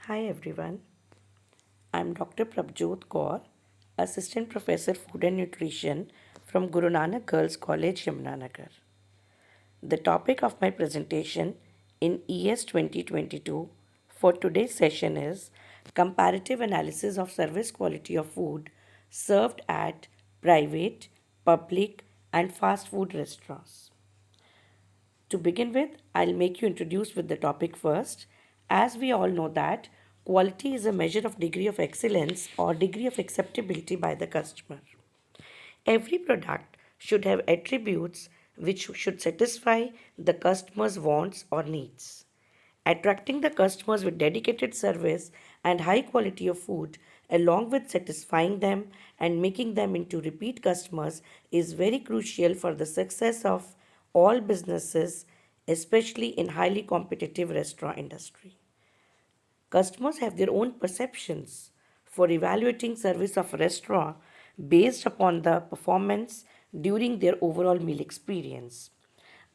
Hi everyone, I'm Dr. Prabhjot Kaur, Assistant Professor Food and Nutrition from Guru Nanak Girls College, Yamunanagar. The topic of my presentation in ES 2022 for today's session is Comparative Analysis of Service Quality of Food Served at Private, Public and Fast Food Restaurants. To begin with, I'll make you introduce with the topic first. As we all know that quality is a measure of degree of excellence or degree of acceptability by the customer. Every product should have attributes which should satisfy the customer's wants or needs. Attracting the customers with dedicated service and high quality of food, along with satisfying them and making them into repeat customers, is very crucial for the success of all businesses, especially in highly competitive restaurant industry. Customers have their own perceptions for evaluating service of a restaurant based upon the performance during their overall meal experience.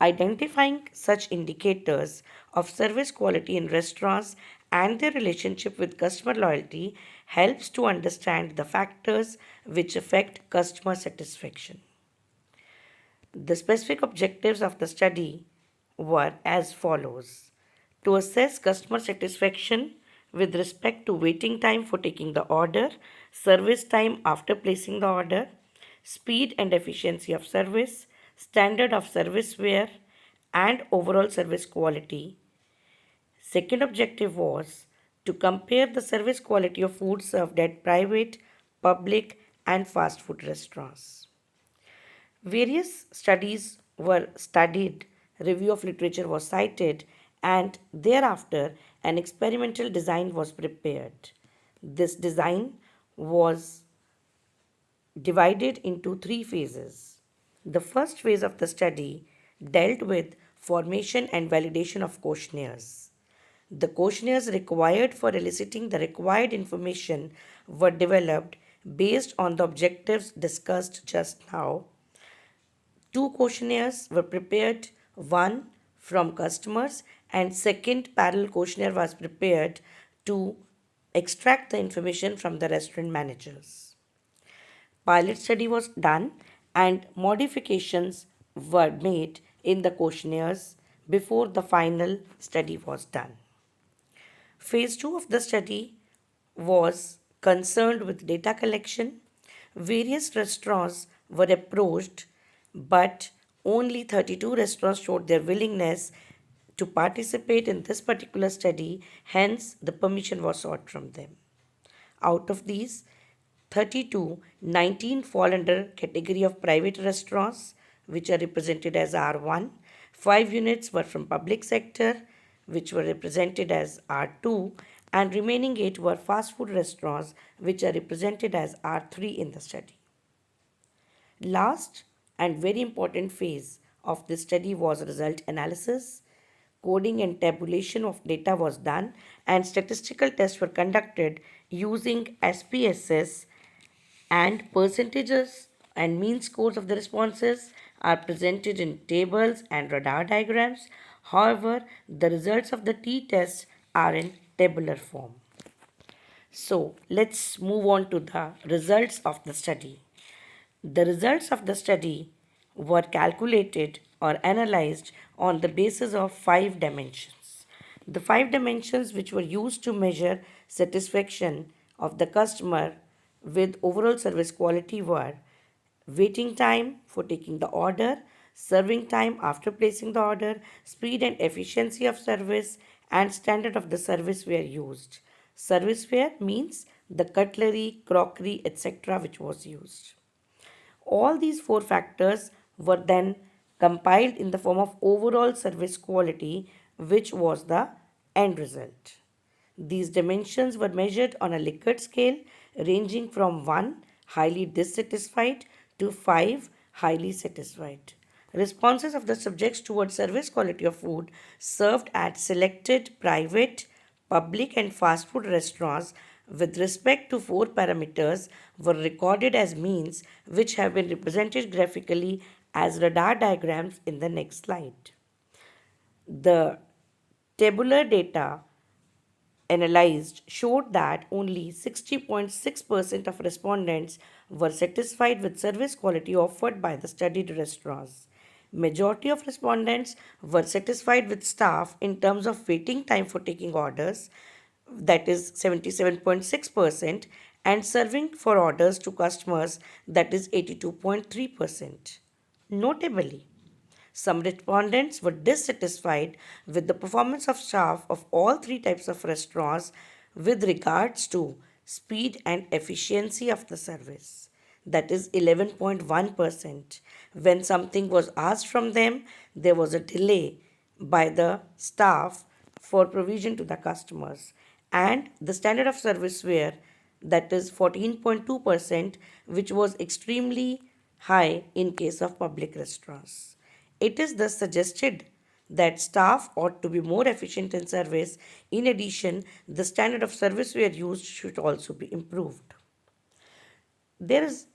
Identifying such indicators of service quality in restaurants and their relationship with customer loyalty helps to understand the factors which affect customer satisfaction. The specific objectives of the study were as follows: to assess customer satisfaction with respect to waiting time for taking the order, service time after placing the order, speed and efficiency of service, standard of serviceware, and overall service quality. Second objective was to compare the service quality of food served at private, public, and fast food restaurants. Various studies were studied, review of literature was cited, and thereafter an experimental design was prepared. This design was divided into three phases. The first phase of the study dealt with formation and validation of questionnaires. The questionnaires required for eliciting the required information were developed based on the objectives discussed just now. Two questionnaires were prepared, one from customers and second parallel questionnaire was prepared to extract the information from the restaurant managers. Pilot study was done and modifications were made in the questionnaires before the final study was done. Phase 2 of the study was concerned with data collection. Various restaurants were approached, but only 32 restaurants showed their willingness to participate in this particular study, hence, the permission was sought from them. Out of these 32, 19 fall under category of private restaurants, which are represented as R1. 5 units were from public sector, which were represented as R2, and remaining 8 were fast food restaurants, which are represented as R3 in the study. Last and very important phase of this study was result analysis. Coding and tabulation of data was done, and statistical tests were conducted using SPSS, and percentages and mean scores of the responses are presented in tables and radar diagrams. However, the results of the t-tests are in tabular form. So let's move on to the results of the study. The results of the study were calculated or analyzed on the basis of 5 dimensions. The 5 dimensions which were used to measure satisfaction of the customer with overall service quality were waiting time for taking the order, serving time after placing the order, speed and efficiency of service, and standard of the serviceware used. Serviceware means the cutlery, crockery, etc., which was used. All these four factors were then compiled in the form of overall service quality, which was the end result. These dimensions were measured on a Likert scale ranging from 1 highly dissatisfied to 5 highly satisfied. Responses of the subjects towards service quality of food served at selected private, public, and fast food restaurants with respect to four parameters were recorded as means, which have been represented graphically as radar diagrams in the next slide. The tabular data analyzed showed that only 60.6% of respondents were satisfied with service quality offered by the studied restaurants. Majority of respondents were satisfied with staff in terms of waiting time for taking orders, that is 77.6%, and serving for orders to customers, that is 82.3%. Notably, some respondents were dissatisfied with the performance of staff of all three types of restaurants with regards to speed and efficiency of the service. That is 11.1%. When something was asked from them, there was a delay by the staff for provision to the customers. And the standard of service were, that is 14.2%, which was extremely high in case of public restaurants. It is thus suggested that staff ought to be more efficient in service. In addition, the standard of service where used should also be improved. There is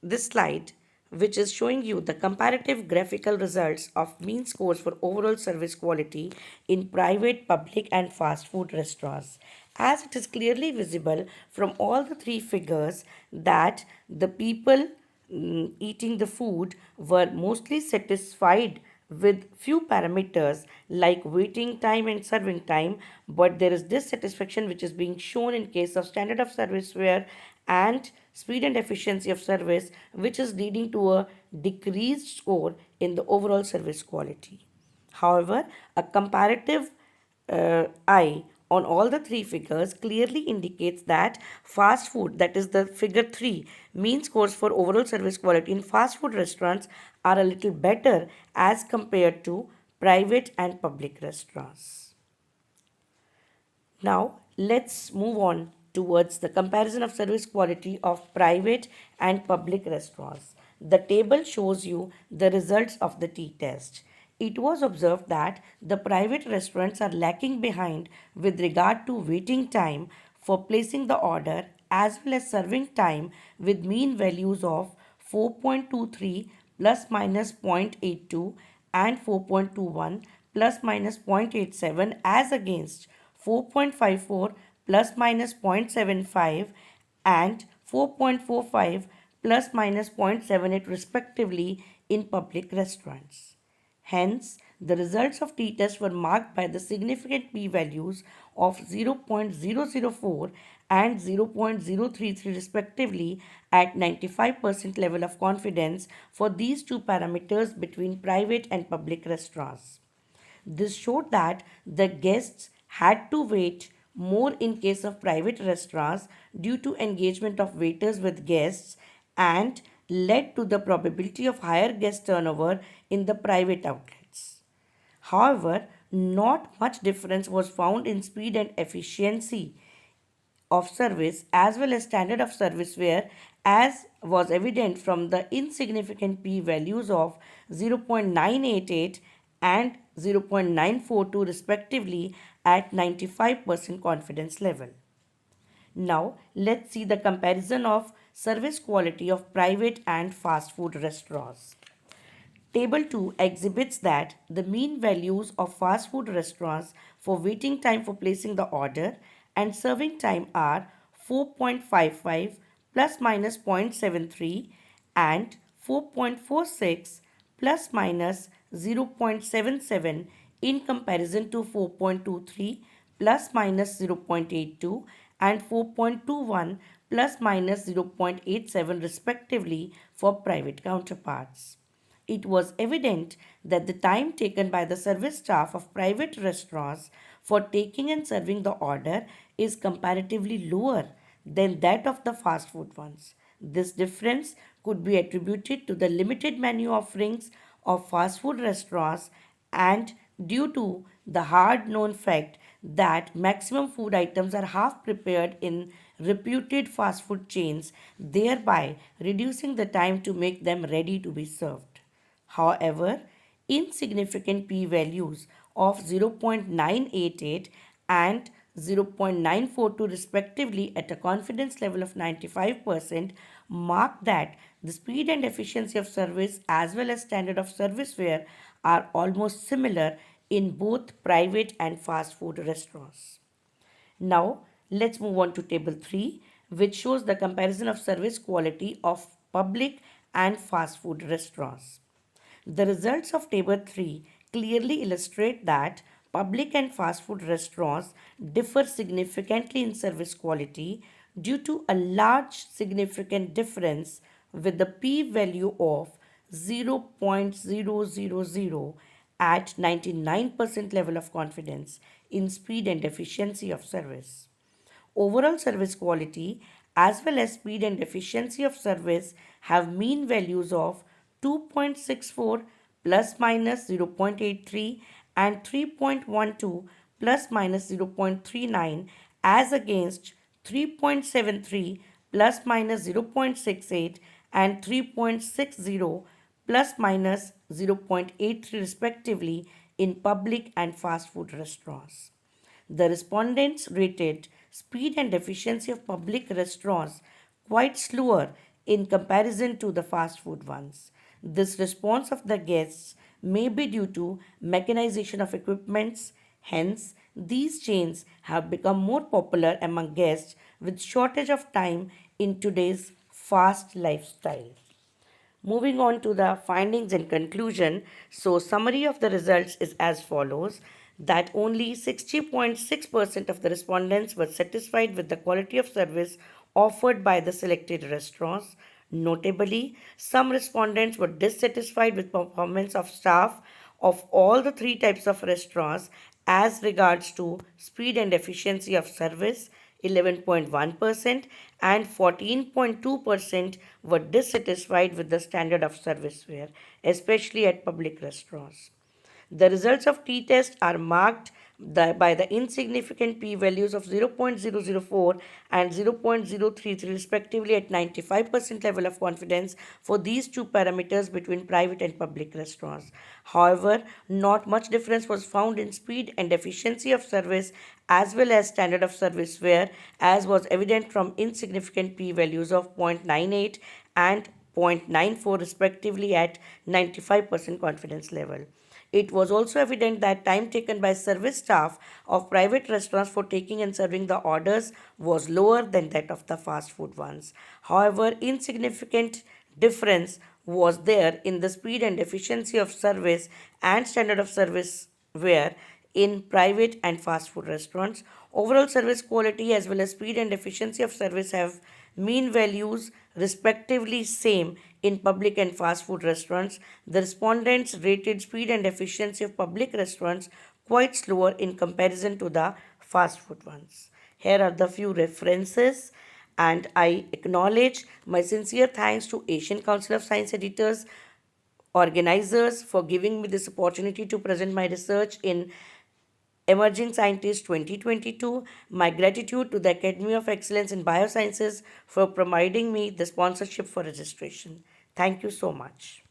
this slide which is showing you the comparative graphical results of mean scores for overall service quality in private, public and fast food restaurants. As it is clearly visible from all the three figures that the people eating the food were mostly satisfied with few parameters like waiting time and serving time, but there is dissatisfaction which is being shown in case of standard of service where and speed and efficiency of service, which is leading to a decreased score in the overall service quality. However, a comparative eye on all the three figures clearly indicates that fast food, that is the figure 3, mean scores for overall service quality in fast food restaurants are a little better as compared to private and public restaurants. Now, let's move on towards the comparison of service quality of private and public restaurants. The table shows you the results of the t-test. It was observed that the private restaurants are lacking behind with regard to waiting time for placing the order as well as serving time with mean values of 4.23 plus minus 0.82 and 4.21 plus minus 0.87 as against 4.54 plus minus 0.75 and 4.45 plus minus 0.78 respectively in public restaurants. Hence, the results of t-test were marked by the significant p-values of 0.004 and 0.033 respectively at 95% level of confidence for these two parameters between private and public restaurants. This showed that the guests had to wait more in case of private restaurants due to engagement of waiters with guests and led to the probability of higher guest turnover in the private outlets. However, not much difference was found in speed and efficiency of service as well as standard of service where, as was evident from the insignificant p values of 0.988 and 0.942 respectively at 95% confidence level. Now, let's see the comparison of service quality of private and fast food restaurants. Table 2 exhibits that the mean values of fast food restaurants for waiting time for placing the order and serving time are 4.55 plus minus 0.73 and 4.46 plus minus 0.77 in comparison to 4.23 plus minus 0.82 and 4.21 plus minus 0.87 respectively for private counterparts. It was evident that the time taken by the service staff of private restaurants for taking and serving the order is comparatively lower than that of the fast food ones. This difference could be attributed to the limited menu offerings of fast food restaurants and due to the hard known fact that maximum food items are half prepared in reputed fast food chains, thereby reducing the time to make them ready to be served. However, insignificant p-values of 0.988 and 0.942 respectively at a confidence level of 95% mark that the speed and efficiency of service as well as standard of service ware are almost similar in both private and fast food restaurants. Now, let's move on to table 3, which shows the comparison of service quality of public and fast food restaurants. The results of table 3 clearly illustrate that public and fast food restaurants differ significantly in service quality due to a large significant difference with the p-value of 0.000 at 99% level of confidence in speed and efficiency of service. Overall service quality as well as speed and efficiency of service have mean values of 2.64 plus minus 0.83 and 3.12 plus minus 0.39 as against 3.73 plus minus 0.68 and 3.60 plus minus 0.83 respectively in public and fast food restaurants. The respondents rated speed and efficiency of public restaurants quite slower in comparison to the fast food ones. This response of the guests may be due to mechanization of equipments. Hence, these chains have become more popular among guests with shortage of time in today's fast lifestyle. Moving on to the findings and conclusion. So, summary of the results is as follows, that only 60.6% of the respondents were satisfied with the quality of service offered by the selected restaurants. Notably, some respondents were dissatisfied with performance of staff of all the three types of restaurants as regards to speed and efficiency of service. 11.1% and 14.2% were dissatisfied with the standard of serviceware, especially at public restaurants. The results of t-test are marked by the insignificant p-values of 0.004 and 0.033 respectively at 95% level of confidence for these two parameters between private and public restaurants. However, not much difference was found in speed and efficiency of service as well as standard of service where, as was evident from insignificant p-values of 0.98 and 0.94 respectively at 95% confidence level. It was also evident that time taken by service staff of private restaurants for taking and serving the orders was lower than that of the fast food ones. However, insignificant difference was there in the speed and efficiency of service and standard of service where in private and fast food restaurants. Overall service quality as well as speed and efficiency of service have mean values respectively same in public and fast food restaurants. The respondents rated speed and efficiency of public restaurants quite slower in comparison to the fast food ones. Here are the few references, and I acknowledge my sincere thanks to Asian Council of Science Editors organizers for giving me this opportunity to present my research in Emerging Scientist 2022. My gratitude to the Academy of Excellence in Biosciences for providing me the sponsorship for registration. Thank you so much.